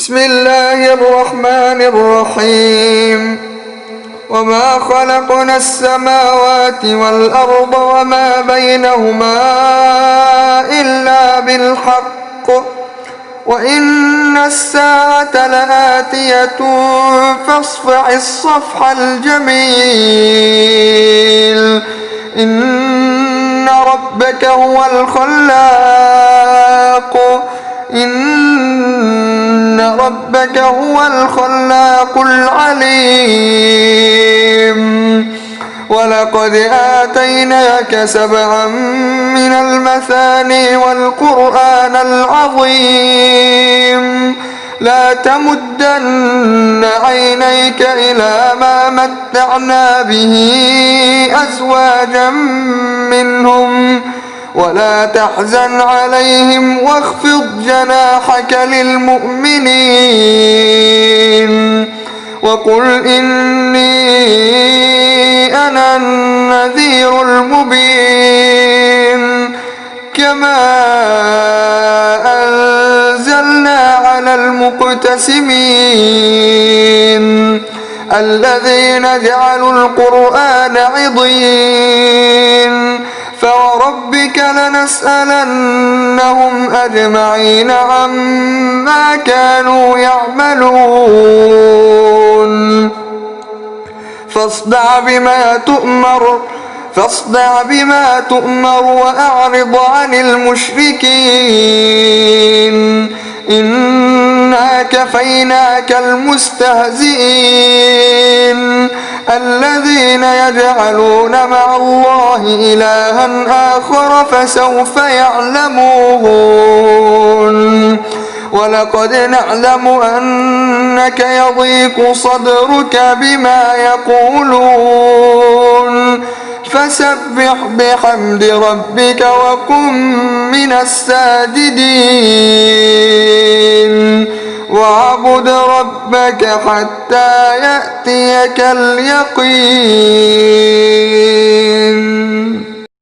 بسم الله الرحمن الرحيم. وما خلقنا السماوات والأرض وما بينهما إلا بالحق وإن الساعة لآتية فاصفح الصفح الجميل. إن ربك هو الخلاق العليم. ولقد آتيناك 7 من المثاني والقرآن العظيم. لا تمدن عينيك إلى ما متعنا به أزواجا منهم ولا تحزن عليهم واخفض جناحك للمؤمنين وقل إني أنا النذير المبين. كما أنزلنا على المقتسمين الذين جعلوا القرآن عضين. فوربك لنسألنهم أجمعين عما كانوا يعملون. فاصدع بما تؤمر وأعرض عن المشركين. إنا كفيناك المستهزئين الذين يجعلون مع الله إلها آخر فسوف يعلمون. ولقد نعلم أنك يضيق صدرك بما يقولون فسبح بحمد ربك وكن من الساجدين واعبد ربك حتى يأتيك اليقين.